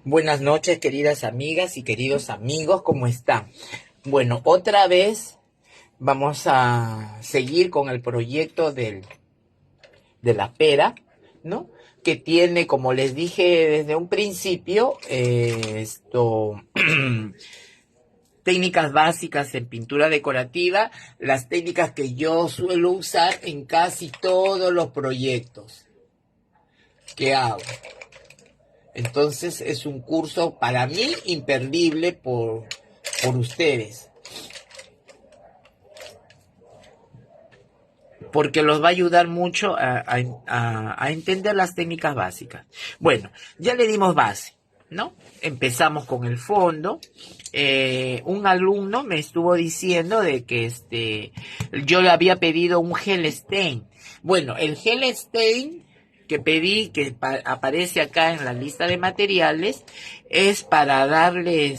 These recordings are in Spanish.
Buenas noches, queridas amigas y queridos amigos, ¿cómo están? Bueno, otra vez vamos a seguir con el proyecto de la pera, ¿no? Que tiene, como les dije desde un principio, técnicas básicas en pintura decorativa, las técnicas que yo suelo usar en casi todos los proyectos que hago. Entonces es un curso para mí imperdible por ustedes, porque los va a ayudar mucho a entender las técnicas básicas. Bueno, ya le dimos base, ¿no? Empezamos con el fondo. Un alumno me estuvo diciendo de que yo le había pedido un gel stain. Bueno, el gel stain que pedí, que aparece acá en la lista de materiales, es para darle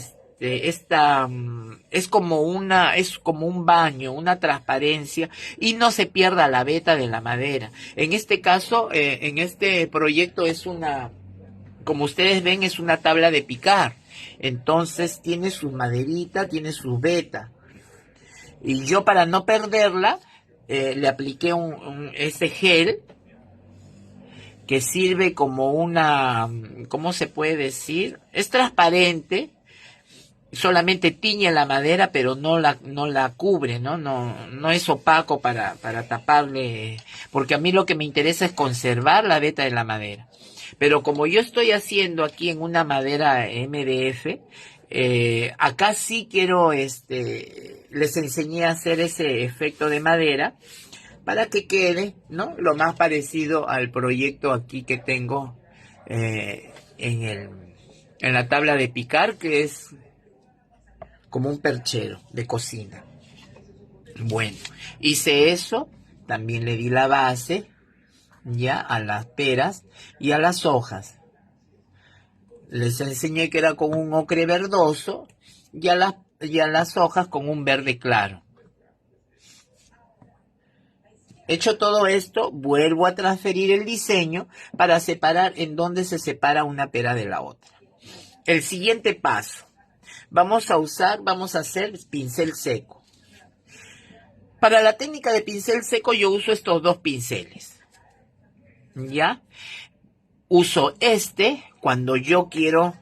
es como un baño, una transparencia, y no se pierda la veta de la madera. En este caso, en este proyecto como ustedes ven, es una tabla de picar. Entonces tiene su maderita, tiene su veta. Y yo, para no perderla, le apliqué ese gel que sirve como ¿cómo se puede decir? Es transparente, solamente tiñe la madera, pero no la cubre, ¿no? No es opaco para taparle, porque a mí lo que me interesa es conservar la veta de la madera. Pero como yo estoy haciendo aquí en una madera MDF, acá sí quiero, les enseñé a hacer ese efecto de madera para que quede, ¿no?, lo más parecido al proyecto aquí que tengo en la tabla de picar, que es como un perchero de cocina. Bueno, hice eso, también le di la base ya a las peras y a las hojas. Les enseñé que era con un ocre verdoso y a las hojas con un verde claro. Hecho todo esto, vuelvo a transferir el diseño para separar en dónde se separa una pera de la otra. El siguiente paso, vamos a hacer pincel seco. Para la técnica de pincel seco yo uso estos dos pinceles, ¿ya? Uso cuando yo quiero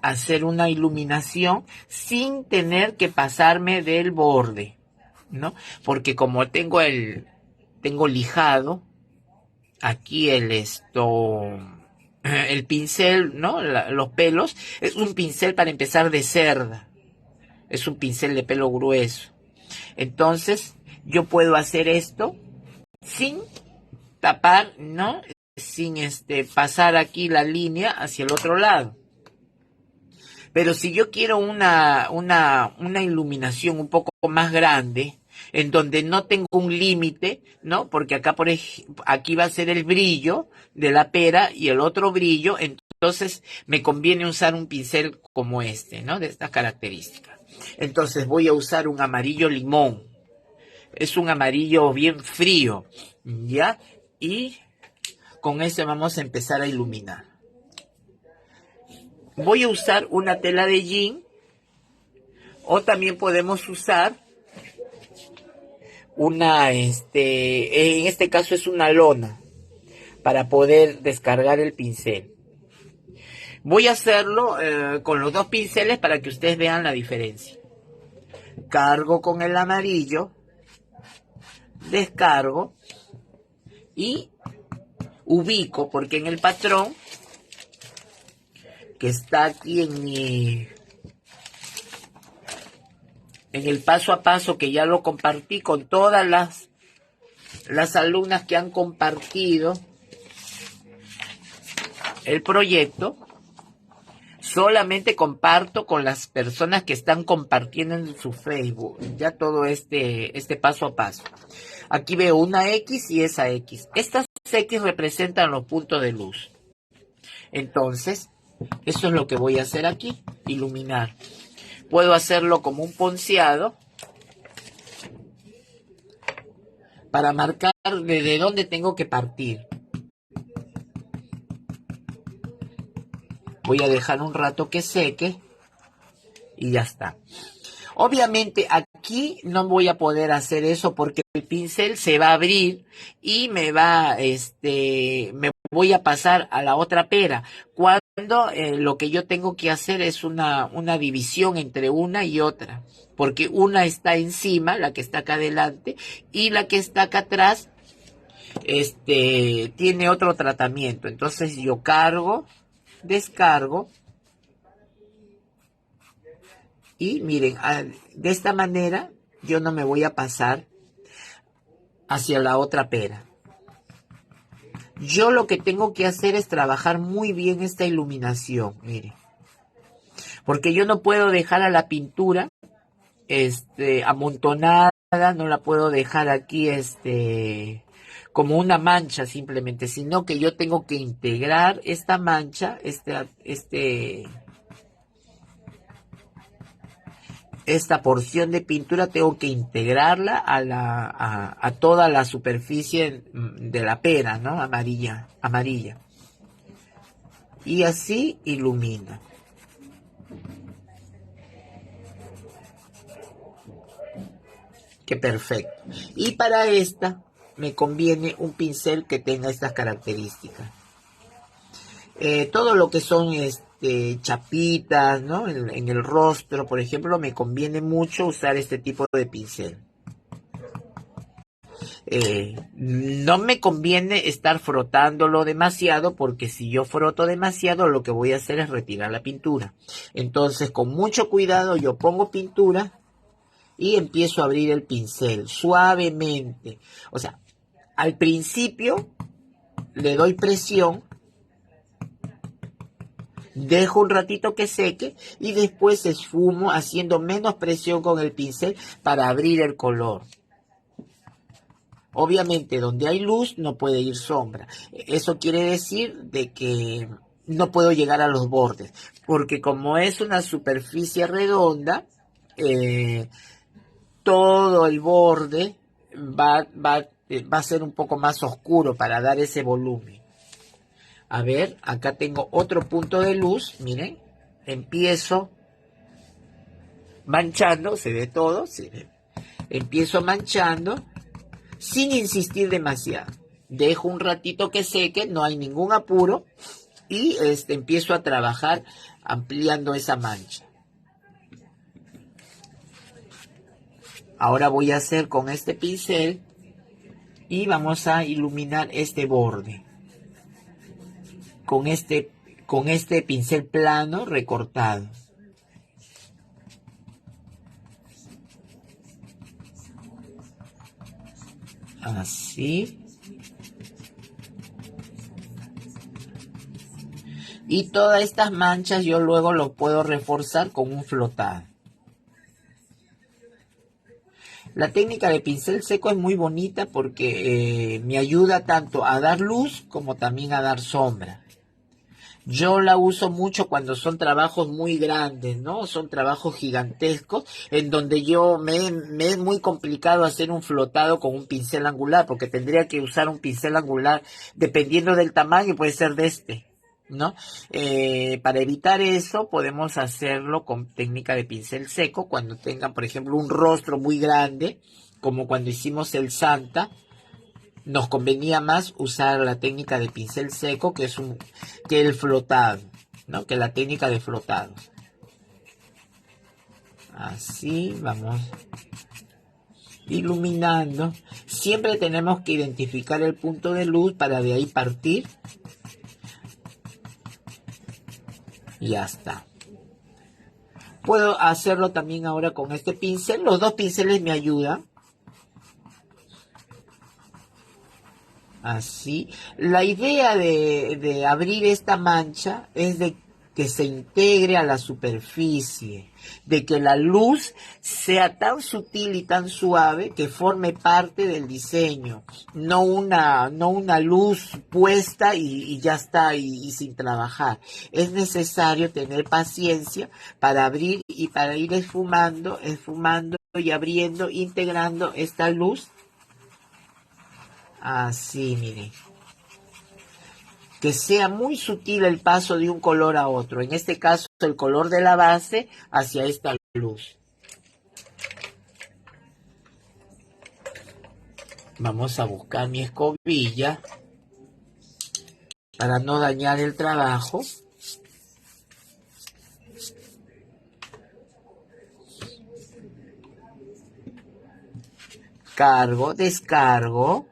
hacer una iluminación sin tener que pasarme del borde, ¿no? Porque como tengo lijado aquí el pincel, ¿no? Los pelos, es un pincel para empezar de cerda, es un pincel de pelo grueso. Entonces, yo puedo hacer esto sin tapar, ¿no? Sin pasar aquí la línea hacia el otro lado. Pero si yo quiero una iluminación un poco más grande, en donde no tengo un límite, ¿no? Porque acá, aquí va a ser el brillo de la pera y el otro brillo, entonces me conviene usar un pincel como ¿no? De estas características. Entonces voy a usar un amarillo limón. Es un amarillo bien frío, ¿ya? Y con eso vamos a empezar a iluminar. Voy a usar una tela de jean, o también podemos usar en este caso es una lona, para poder descargar el pincel. Voy a hacerlo con los dos pinceles para que ustedes vean la diferencia. Cargo con el amarillo, descargo y ubico, porque en el patrón que está aquí en el paso a paso, que ya lo compartí con todas las alumnas que han compartido el proyecto, solamente comparto con las personas que están compartiendo en su Facebook ya todo este paso a paso. Aquí veo una X y esa X. Estas X representan los puntos de luz. Entonces, eso es lo que voy a hacer aquí, iluminar. Puedo hacerlo como un ponceado, para marcar desde dónde tengo que partir. Voy a dejar un rato que seque y ya está. Obviamente aquí no voy a poder hacer eso porque el pincel se va a abrir y me voy a pasar a la otra pera. Cuando lo que yo tengo que hacer es una división entre una y otra. Porque una está encima, la que está acá adelante, y la que está acá atrás, tiene otro tratamiento. Entonces yo cargo, descargo. Y miren, de esta manera yo no me voy a pasar hacia la otra pera. Yo lo que tengo que hacer es trabajar muy bien esta iluminación, miren. Porque yo no puedo dejar a la pintura amontonada, no la puedo dejar aquí como una mancha simplemente, sino que yo tengo que integrar esta mancha, esta porción de pintura tengo que integrarla a toda la superficie de la pera, ¿no? Amarilla. Y así ilumina. Qué perfecto. Y para esta me conviene un pincel que tenga estas características. Todo lo que son chapitas, ¿no? En el rostro, por ejemplo, me conviene mucho usar este tipo de pincel. No me conviene estar frotándolo demasiado porque si yo froto demasiado lo que voy a hacer es retirar la pintura. Entonces con mucho cuidado yo pongo pintura y empiezo a abrir el pincel suavemente. O sea, al principio le doy presión, dejo un ratito que seque y después esfumo haciendo menos presión con el pincel para abrir el color. Obviamente donde hay luz no puede ir sombra. Eso quiere decir de que no puedo llegar a los bordes, porque como es una superficie redonda, todo el borde va a ser un poco más oscuro para dar ese volumen. A ver, acá tengo otro punto de luz, miren, empiezo manchando, se ve todo, se ve. Empiezo manchando sin insistir demasiado. Dejo un ratito que seque, no hay ningún apuro y empiezo a trabajar ampliando esa mancha. Ahora voy a hacer con este pincel y vamos a iluminar este borde con este pincel plano recortado. Así. Y todas estas manchas yo luego lo puedo reforzar con un flotado. La técnica de pincel seco es muy bonita porque me ayuda tanto a dar luz como también a dar sombra. Yo la uso mucho cuando son trabajos muy grandes, ¿no? Son trabajos gigantescos en donde me es muy complicado hacer un flotado con un pincel angular porque tendría que usar un pincel angular dependiendo del tamaño, puede ser de ¿no? Para evitar eso podemos hacerlo con técnica de pincel seco cuando tengan, por ejemplo, un rostro muy grande, como cuando hicimos el Santa. Nos convenía más usar la técnica de pincel seco que el flotado, ¿no? Que la técnica de flotado. Así vamos iluminando. Siempre tenemos que identificar el punto de luz para de ahí partir. Y ya está. Puedo hacerlo también ahora con este pincel. Los dos pinceles me ayudan. Así. La idea de abrir esta mancha es de que se integre a la superficie, de que la luz sea tan sutil y tan suave que forme parte del diseño, no una luz puesta y ya está, y sin trabajar. Es necesario tener paciencia para abrir y para ir esfumando y abriendo, integrando esta luz Así, miren. Que sea muy sutil el paso de un color a otro. En este caso, el color de la base hacia esta luz. Vamos a buscar mi escobilla para no dañar el trabajo. Cargo, descargo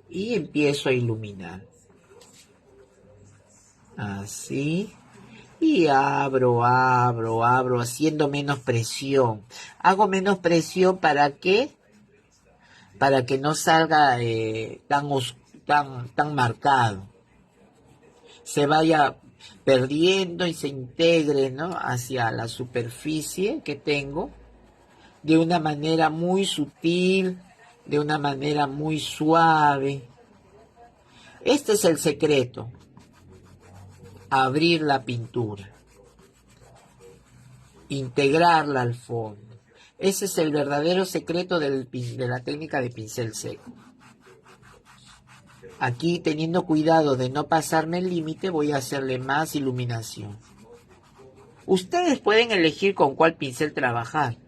y empiezo a iluminar. Así. Y abro, haciendo menos presión. Hago menos presión ¿para qué? Para que no salga tan marcado. Se vaya perdiendo y se integre, ¿no?, hacia la superficie que tengo de una manera muy sutil, de una manera muy suave. Este es el secreto: abrir la pintura, integrarla al fondo. Ese es el verdadero secreto de la técnica de pincel seco. Aquí, teniendo cuidado de no pasarme el límite, voy a hacerle más iluminación. Ustedes pueden elegir con cuál pincel trabajar.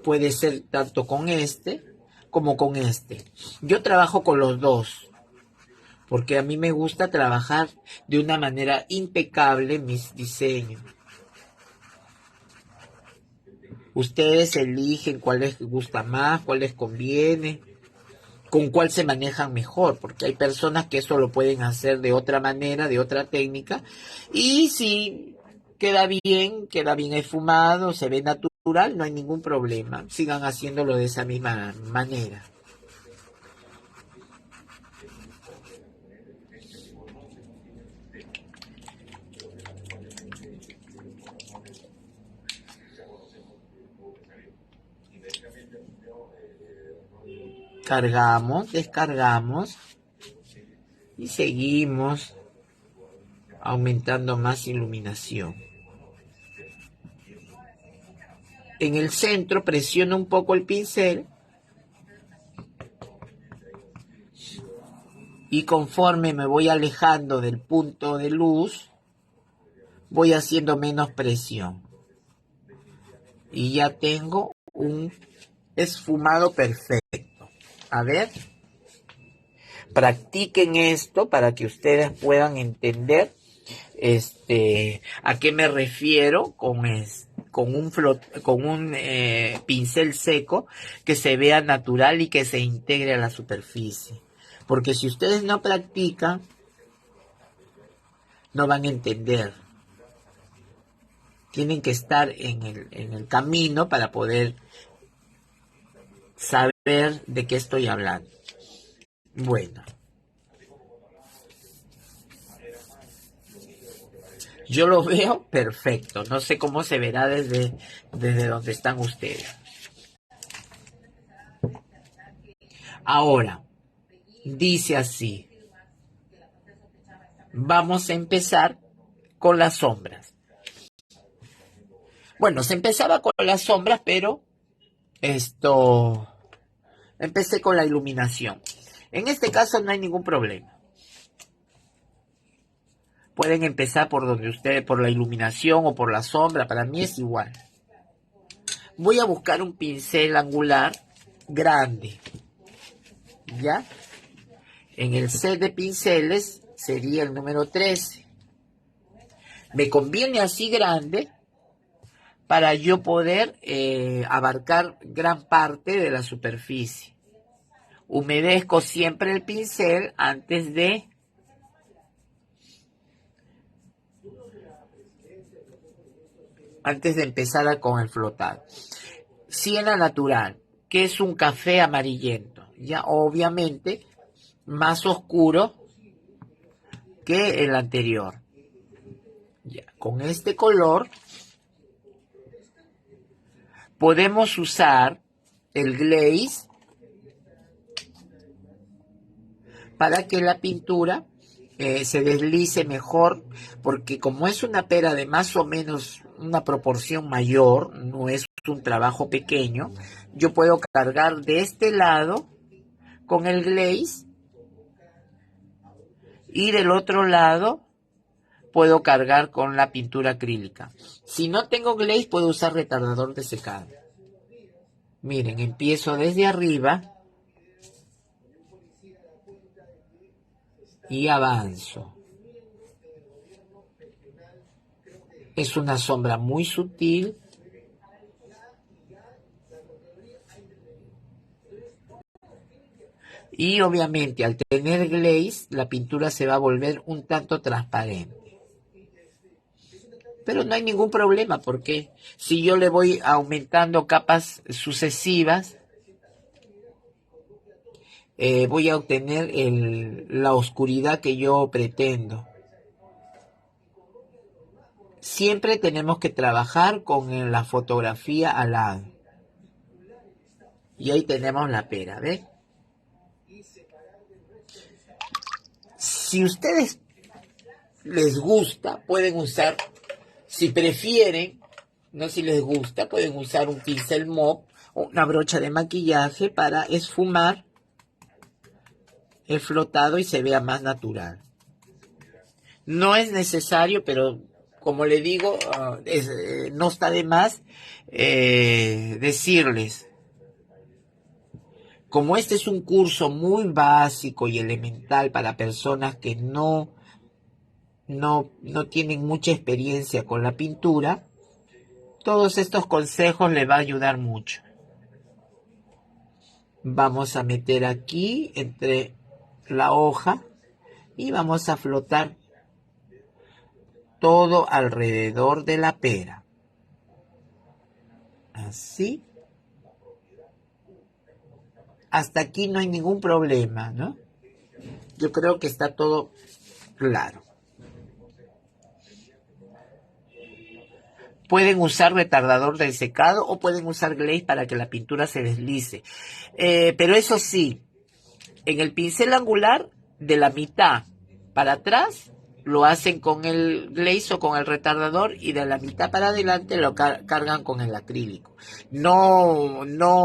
Puede ser tanto con este como con este. Yo trabajo con los dos, porque a mí me gusta trabajar de una manera impecable mis diseños. Ustedes eligen cuál les gusta más, cuál les conviene, con cuál se manejan mejor, porque hay personas que eso lo pueden hacer de otra manera, de otra técnica, y si queda bien esfumado, se ve natural, no hay ningún problema. Sigan haciéndolo de esa misma manera. Cargamos, descargamos y seguimos aumentando más iluminación. En el centro presiono un poco el pincel y conforme me voy alejando del punto de luz, voy haciendo menos presión. Y ya tengo un esfumado perfecto. A ver, practiquen esto para que ustedes puedan entender a qué me refiero con un pincel seco que se vea natural y que se integre a la superficie. Porque si ustedes no practican, no van a entender. Tienen que estar en el camino para poder saber de qué estoy hablando. Bueno, yo lo veo perfecto. No sé cómo se verá desde donde están ustedes. Ahora, dice así. Vamos a empezar con las sombras. Bueno, se empezaba con las sombras, pero empecé con la iluminación. En este caso no hay ningún problema. Pueden empezar por donde ustedes, por la iluminación o por la sombra, para mí es igual. Voy a buscar un pincel angular grande, ¿ya? En el set de pinceles sería el número 13. Me conviene así grande para yo poder abarcar gran parte de la superficie. Humedezco siempre el pincel antes de empezar con el flotado. Siena natural, que es un café amarillento, ya obviamente más oscuro que el anterior. Ya, con este color podemos usar el glaze para que la pintura se deslice mejor, porque como es una pera de más o menos una proporción mayor, no es un trabajo pequeño, yo puedo cargar de este lado con el glaze y del otro lado puedo cargar con la pintura acrílica. Si no tengo glaze, puedo usar retardador de secado. Miren, empiezo desde arriba y avanzo. Es una sombra muy sutil. Y obviamente al tener glaze, la pintura se va a volver un tanto transparente. Pero no hay ningún problema porque si yo le voy aumentando capas sucesivas, voy a obtener la oscuridad que yo pretendo. Siempre tenemos que trabajar con la fotografía al lado. Y ahí tenemos la pera, ¿ves? Si ustedes les gusta, pueden usar, si prefieren, no si les gusta, pueden usar un pincel mop o una brocha de maquillaje para esfumar el flotado y se vea más natural. No es necesario, pero como le digo, no está de más decirles, como este es un curso muy básico y elemental para personas que no tienen mucha experiencia con la pintura, todos estos consejos les va a ayudar mucho. Vamos a meter aquí entre la hoja y vamos a flotar todo alrededor de la pera. Así. Hasta aquí no hay ningún problema, ¿no? Yo creo que está todo claro. Pueden usar retardador del secado o pueden usar glaze para que la pintura se deslice. Pero eso sí, en el pincel angular, de la mitad para atrás, lo hacen con el glaze o con el retardador y de la mitad para adelante lo cargan con el acrílico. No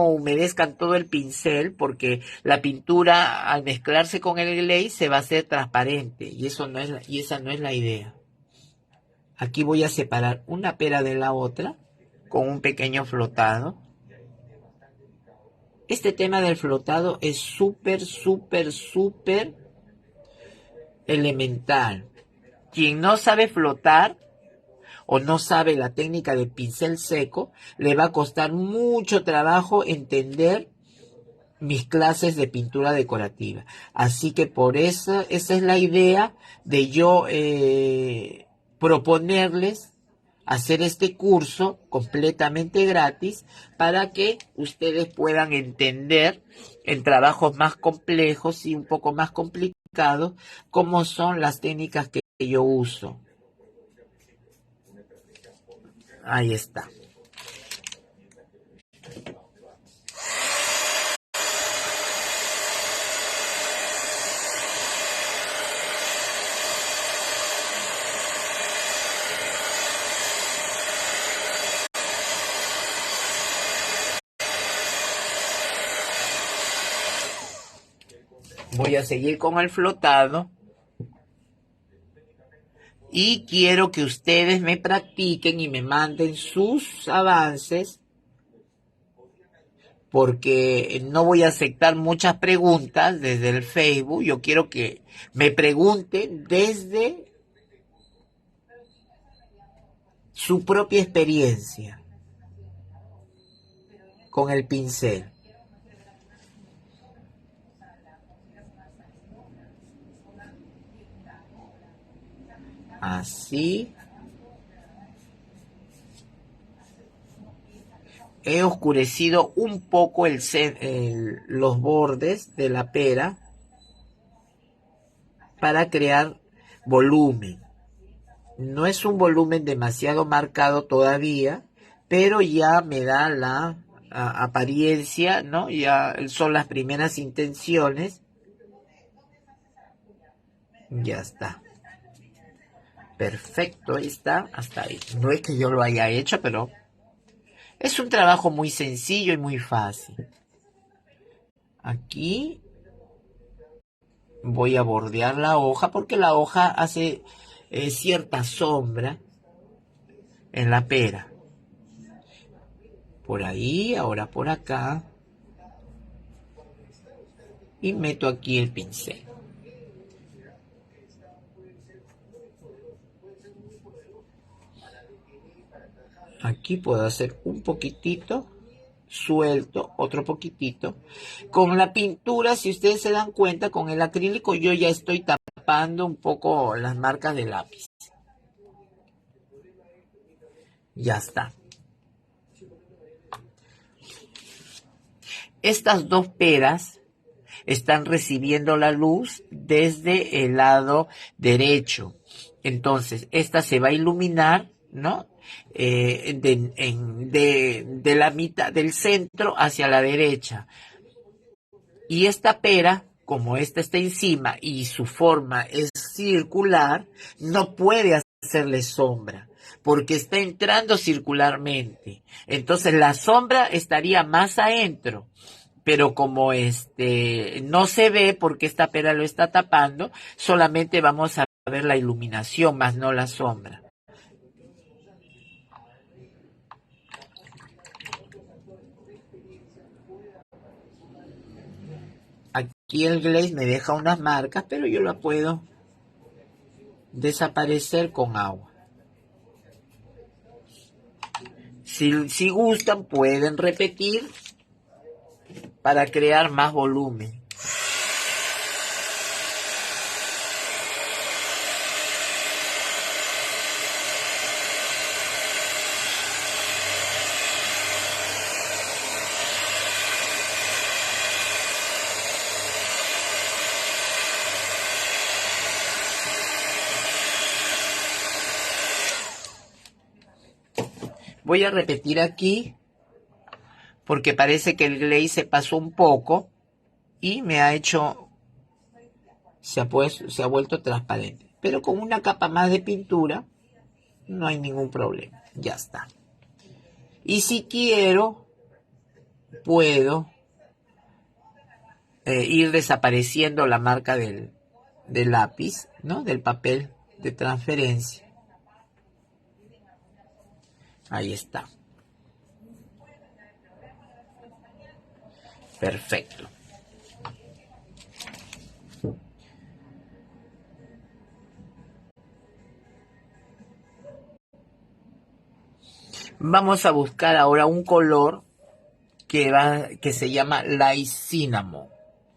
humedezcan todo el pincel porque la pintura al mezclarse con el glaze se va a hacer transparente y esa no es la idea. Aquí voy a separar una pera de la otra con un pequeño flotado. Este tema del flotado es súper elemental. Quien no sabe flotar o no sabe la técnica del pincel seco, le va a costar mucho trabajo entender mis clases de pintura decorativa. Así que por eso, esa es la idea de yo proponerles hacer este curso completamente gratis para que ustedes puedan entender en trabajos más complejos y un poco más complicados cómo son las técnicas que yo uso. Ahí está. Voy a seguir con el flotado. Y quiero que ustedes me practiquen y me manden sus avances, porque no voy a aceptar muchas preguntas desde el Facebook. Yo quiero que me pregunten desde su propia experiencia con el pincel. Así. He oscurecido un poco los bordes de la pera para crear volumen. No es un volumen demasiado marcado todavía, pero ya me da la apariencia, ¿no? Ya son las primeras intenciones Ya está. Perfecto, ahí está, hasta ahí. No es que yo lo haya hecho, pero es un trabajo muy sencillo y muy fácil. Aquí voy a bordear la hoja porque la hoja hace cierta sombra en la pera. Por ahí, ahora por acá. Y meto aquí el pincel. Aquí puedo hacer un poquitito suelto, otro poquitito. Con la pintura, si ustedes se dan cuenta, con el acrílico yo ya estoy tapando un poco las marcas de lápiz. Ya está. Estas dos peras están recibiendo la luz desde el lado derecho. Entonces, esta se va a iluminar, ¿no? De la mitad del centro hacia la derecha. Y esta pera, como esta está encima y su forma es circular, no puede hacerle sombra, porque está entrando circularmente. Entonces la sombra estaría más adentro, pero como no se ve porque esta pera lo está tapando, solamente vamos a ver la iluminación, más no la sombra. Aquí el glaze me deja unas marcas, pero yo la puedo desaparecer con agua. Si gustan, pueden repetir para crear más volumen. Voy a repetir aquí porque parece que el glaze se pasó un poco y me ha hecho, se ha vuelto transparente. Pero con una capa más de pintura no hay ningún problema. Ya está. Y si quiero, puedo ir desapareciendo la marca del lápiz, ¿no? Del papel de transferencia. Ahí está. Perfecto. Vamos a buscar ahora un color que se llama Light Cinnamon.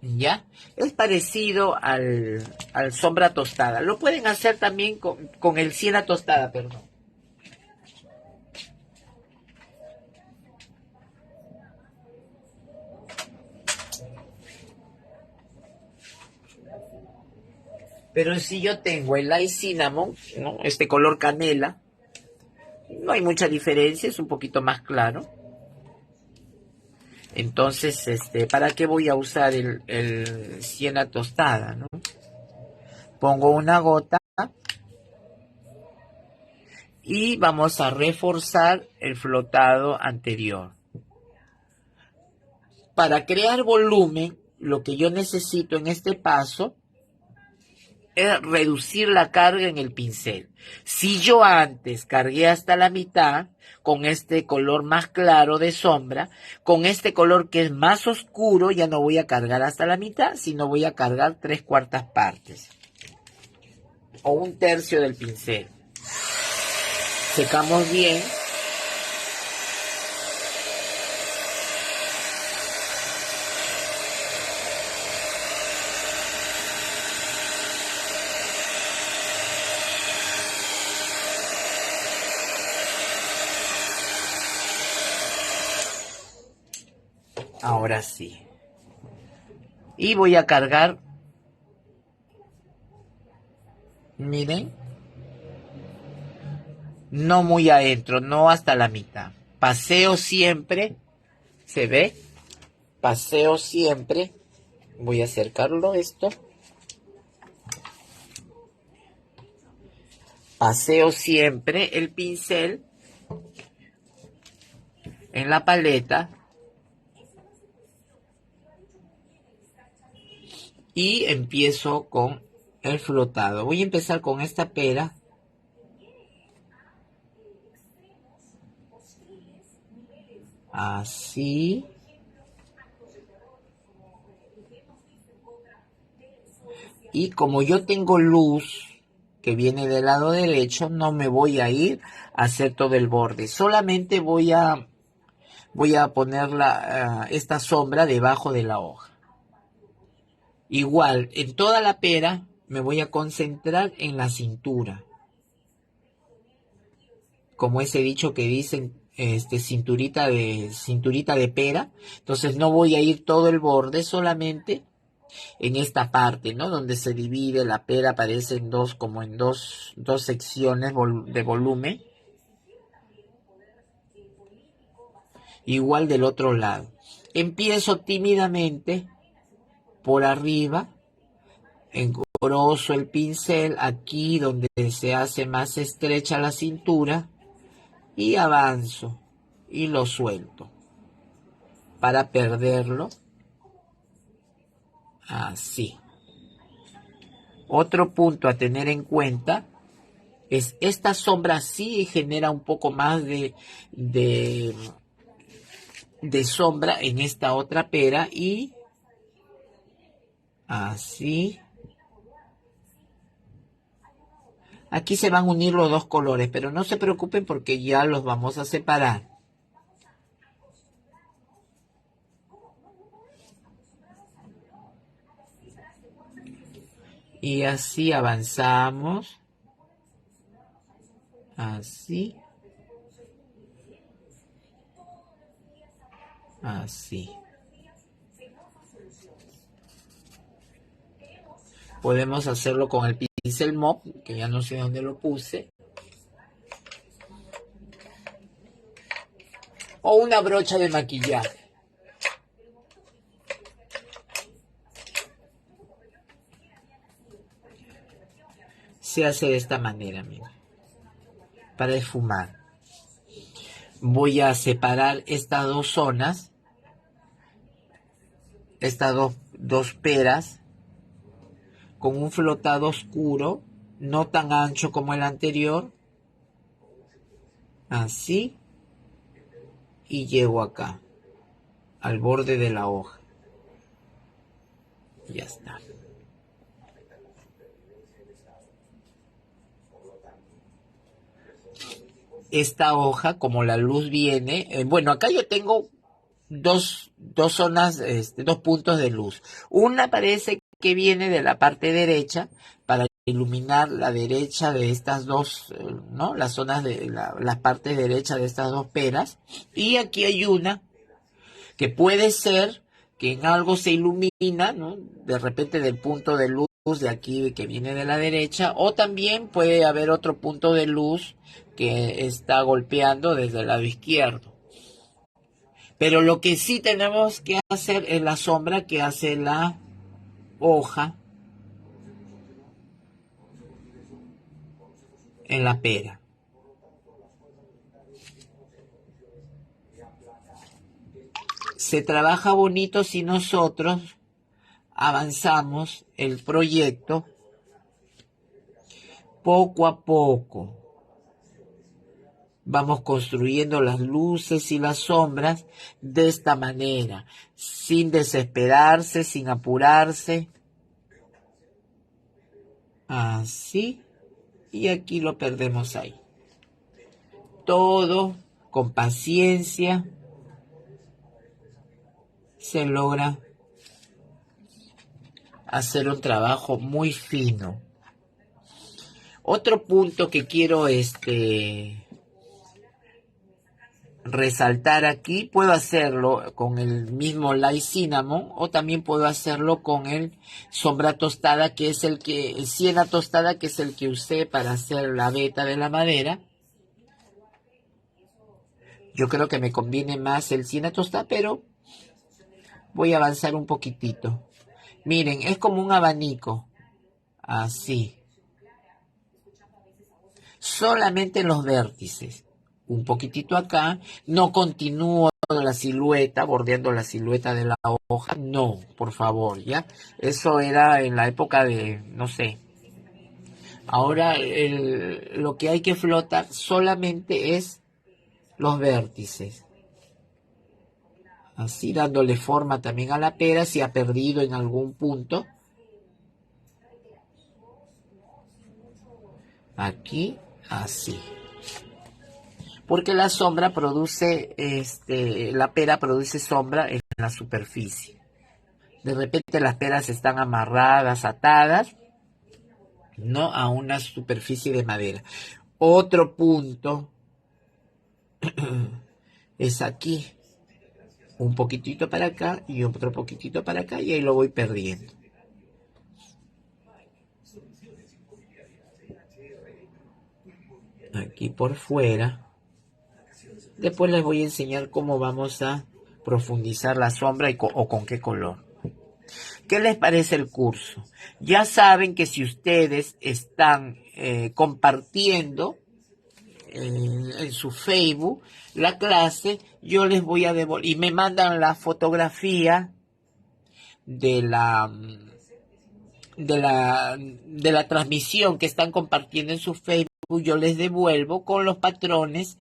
¿Ya? Es parecido al sombra tostada. Lo pueden hacer también con el siena tostada, perdón. Pero si yo tengo el Light Cinnamon, ¿no? Este color canela, no hay mucha diferencia, es un poquito más claro. Entonces, ¿para qué voy a usar el siena tostada, no? Pongo una gota y vamos a reforzar el flotado anterior. Para crear volumen, lo que yo necesito en este paso es reducir la carga en el pincel. Si yo antes cargué hasta la mitad con este color más claro de sombra, con este color que es más oscuro ya no voy a cargar hasta la mitad, sino voy a cargar 3/4 partes o 1/3 del pincel. Secamos bien. Ahora sí. Y voy a cargar, miren, no muy adentro, no hasta la mitad. Paseo siempre, ¿se ve? Paseo siempre. Voy a acercarlo esto. Paseo siempre el pincel en la paleta y empiezo con el flotado. Voy a empezar con esta pera. Así. Y como yo tengo luz que viene del lado derecho, no me voy a ir a hacer todo el borde. Solamente voy a poner esta sombra debajo de la hoja. Igual, en toda la pera me voy a concentrar en la cintura. Como ese dicho que dicen, cinturita de pera. Entonces no voy a ir todo el borde, solamente en esta parte, ¿no? Donde se divide la pera, aparece en dos, como en dos secciones de volumen. Igual del otro lado. Empiezo tímidamente por arriba, engroso el pincel aquí donde se hace más estrecha la cintura y avanzo y lo suelto para perderlo. Así. Otro punto a tener en cuenta es esta sombra sí genera un poco más de sombra en esta otra pera y así. Aquí se van a unir los dos colores, pero no se preocupen porque ya los vamos a separar. Y así avanzamos. Así. Así. Podemos hacerlo con el pincel mop, que ya no sé dónde lo puse. O una brocha de maquillaje. Se hace de esta manera, mira. Para esfumar. Voy a separar estas dos zonas. Estas dos peras. Con un flotado oscuro. No tan ancho como el anterior. Así. Y llego acá. Al borde de la hoja. Ya está. Esta hoja, como la luz viene, bueno, acá yo tengo dos zonas, dos puntos de luz. Una parece que viene de la parte derecha para iluminar la derecha de estas dos, ¿no? Las zonas de las partes derechas de estas dos peras. Y aquí hay una que puede ser que en algo se ilumina, ¿no? De repente del punto de luz de aquí que viene de la derecha, o también puede haber otro punto de luz que está golpeando desde el lado izquierdo. Pero lo que sí tenemos que hacer es la sombra que hace la hoja en la pera. Se trabaja bonito si nosotros avanzamos el proyecto poco a poco. Vamos construyendo las luces y las sombras de esta manera, sin desesperarse, sin apurarse. Así. Y aquí lo perdemos ahí. Todo con paciencia se logra hacer un trabajo muy fino. Otro punto que quiero resaltar aquí, puedo hacerlo con el mismo Light Cinnamon o también puedo hacerlo con el sombra tostada, que es el siena tostada, que es el que usé para hacer la veta de la madera. Yo creo que me conviene más el siena tostada, pero voy a avanzar un poquitito. Miren, es como un abanico, así. solamente en los vértices, un poquitito acá, no continúo la silueta, bordeando la silueta de la hoja, no, por favor, ¿ya? Eso era en la época de, no sé. Ahora lo que hay que flotar solamente es los vértices, así dándole forma también a la pera si ha perdido en algún punto. Aquí, así. Porque la sombra produce, la pera produce sombra en la superficie. De repente las peras están amarradas, atadas, no a una superficie de madera. Otro punto es aquí. Un poquitito para acá y otro poquitito para acá y ahí lo voy perdiendo. Aquí por fuera. Después les voy a enseñar cómo vamos a profundizar la sombra o con qué color. ¿Qué les parece el curso? Ya saben que si ustedes están compartiendo en su Facebook la clase, yo les voy a devolver y me mandan la fotografía de la transmisión que están compartiendo en su Facebook, yo les devuelvo con los patrones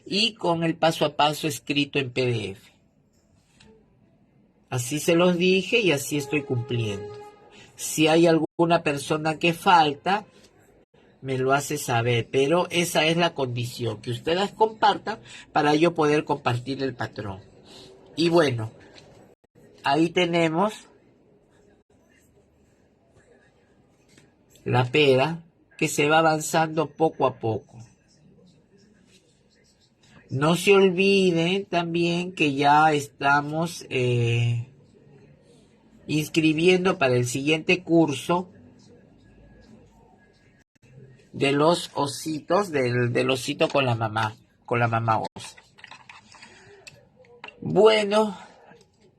y con el paso a paso escrito en PDF. Así se los dije y así estoy cumpliendo. Si hay alguna persona que falta, me lo hace saber, pero esa es la condición, que ustedes compartan para yo poder compartir el patrón. Y bueno, ahí tenemos la pera que se va avanzando poco a poco. No se olviden también que ya estamos inscribiendo para el siguiente curso de los ositos, del osito con la mamá osa. Bueno,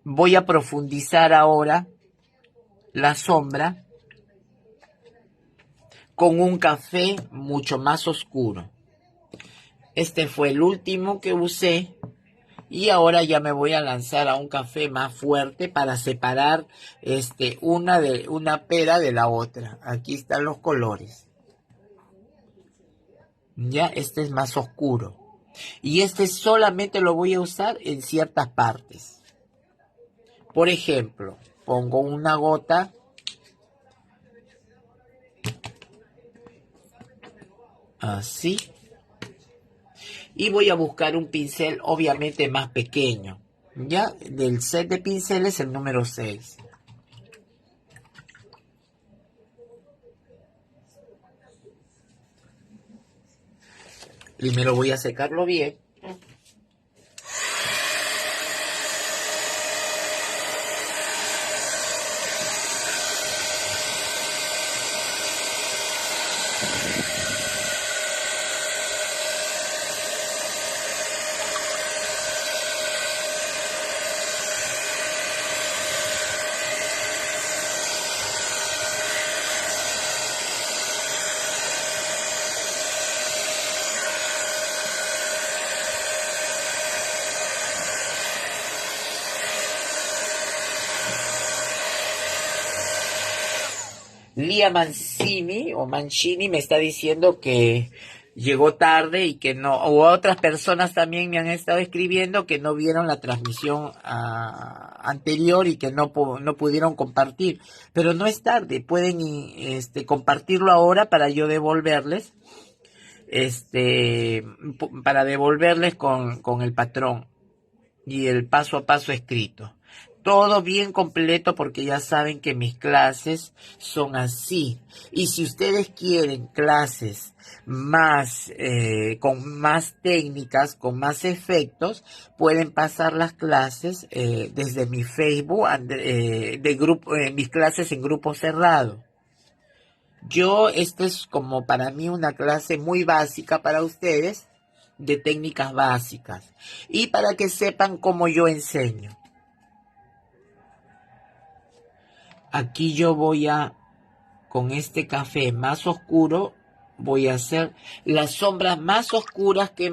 voy a profundizar ahora la sombra con un café mucho más oscuro. Este fue el último que usé y ahora ya me voy a lanzar a un café más fuerte para separar una pera de la otra. Aquí están los colores. Ya, este es más oscuro. Y este solamente lo voy a usar en ciertas partes. Por ejemplo, pongo una gota así. Y voy a buscar un pincel obviamente más pequeño. Ya, del set de pinceles el número 6. Primero voy a secarlo bien. Lía Mancini me está diciendo que llegó tarde y que no, o otras personas también me han estado escribiendo que no vieron la transmisión anterior y que no pudieron compartir. Pero no es tarde, pueden compartirlo ahora para yo devolverles, para devolverles con el patrón y el paso a paso escrito. Todo bien completo porque ya saben que mis clases son así. Y si ustedes quieren clases más, con más técnicas, con más efectos, pueden pasar las clases desde mi Facebook, mis clases en grupo cerrado. Esta es como para mí una clase muy básica para ustedes, de técnicas básicas. Y para que sepan cómo yo enseño. Aquí yo con este café más oscuro, voy a hacer las sombras más oscuras que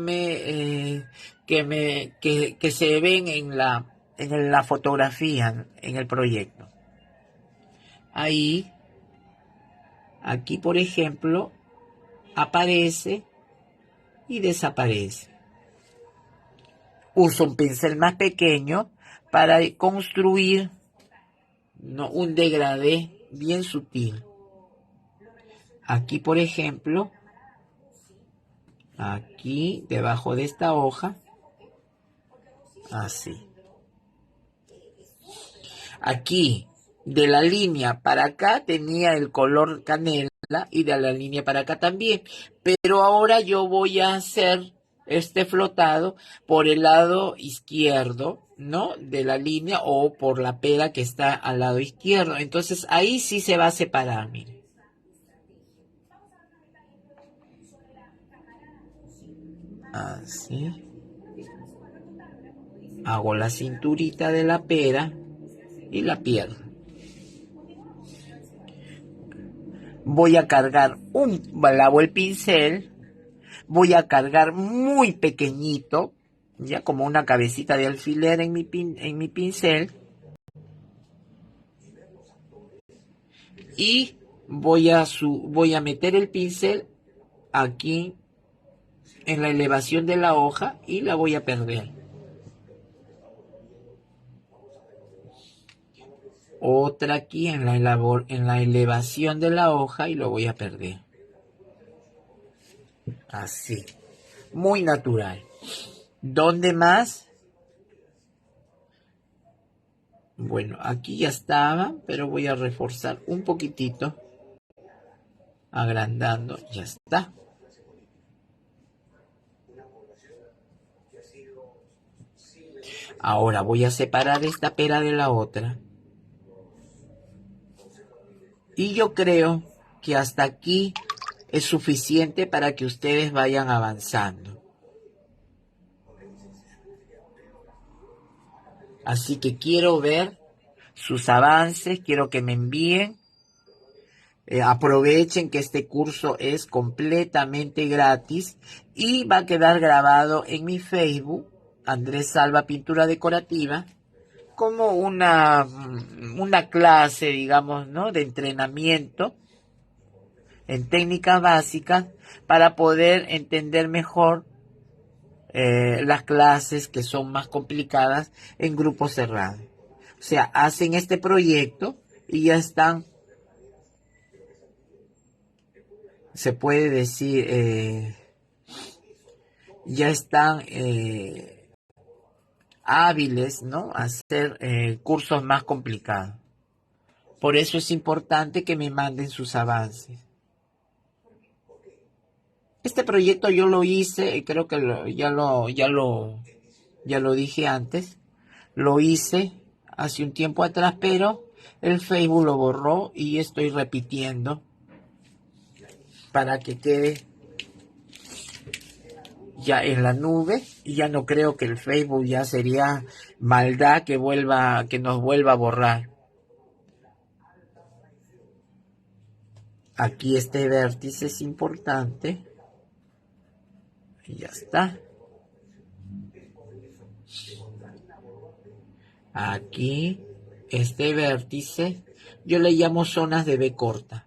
se ven en la fotografía, en el proyecto. Ahí, aquí por ejemplo, aparece y desaparece. Uso un pincel más pequeño para construir, ¿no?, un degradé bien sutil. Aquí, por ejemplo, aquí debajo de esta hoja, así. Aquí, de la línea para acá tenía el color canela y de la línea para acá también. Pero ahora yo voy a hacer este flotado por el lado izquierdo, ¿no?, de la línea, o por la pera que está al lado izquierdo. Entonces ahí sí se va a separar, miren. Así. Hago la cinturita de la pera y la pierna. Voy a cargar lavo el pincel, voy a cargar muy pequeñito, ya como una cabecita de alfiler en mi pincel, y voy a meter el pincel aquí en la elevación de la hoja y la voy a perder. Otra aquí en la elevación de la hoja y lo voy a perder. Así. Muy natural. ¿Dónde más? Bueno, aquí ya estaba, pero voy a reforzar un poquitito. Agrandando, ya está. Ahora voy a separar esta pera de la otra. Y yo creo que hasta aquí es suficiente para que ustedes vayan avanzando. Así que quiero ver sus avances, quiero que me envíen. Aprovechen que este curso es completamente gratis y va a quedar grabado en mi Facebook, Andrés Salva Pintura Decorativa, como una clase, digamos, ¿no?, de entrenamiento en técnicas básicas para poder entender mejor las clases que son más complicadas en grupos cerrados. O sea, hacen este proyecto y ya están, se puede decir, ya están hábiles, ¿no?, a hacer cursos más complicados. Por eso es importante que me manden sus avances. Este proyecto yo lo hice, creo que ya lo dije antes, lo hice hace un tiempo atrás, pero el Facebook lo borró y estoy repitiendo para que quede ya en la nube, y ya no creo que el Facebook, ya sería maldad que nos vuelva a borrar. Aquí este vértice es importante. Y ya está. Aquí, este vértice, yo le llamo zonas de B corta.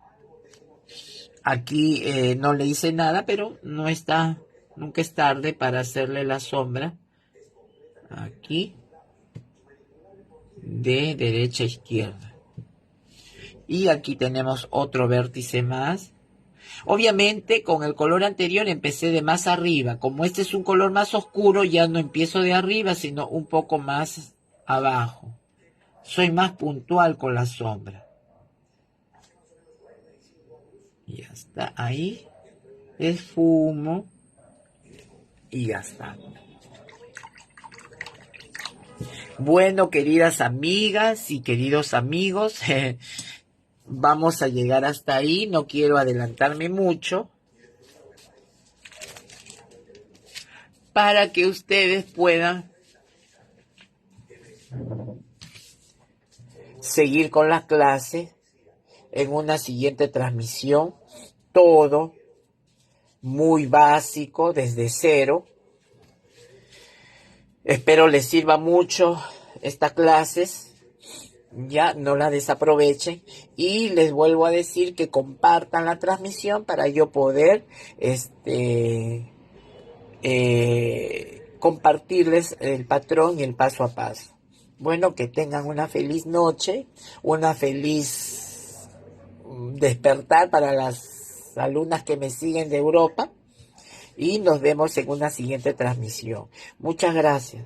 Aquí no le hice nada, pero nunca es tarde para hacerle la sombra. Aquí, de derecha a izquierda. Y aquí tenemos otro vértice más. Obviamente con el color anterior empecé de más arriba. Como este es un color más oscuro, ya no empiezo de arriba, sino un poco más abajo. Soy más puntual con la sombra. Y ya está. Ahí esfumo y ya está. Bueno, queridas amigas y queridos amigos, vamos a llegar hasta ahí. No quiero adelantarme mucho, para que ustedes puedan seguir con las clases en una siguiente transmisión. Todo muy básico, desde cero. Espero les sirva mucho estas clases, ya no la desaprovechen, y les vuelvo a decir que compartan la transmisión para yo poder compartirles el patrón y el paso a paso. Bueno, que tengan una feliz noche, una feliz despertar para las alumnas que me siguen de Europa, y nos vemos en una siguiente transmisión. Muchas gracias.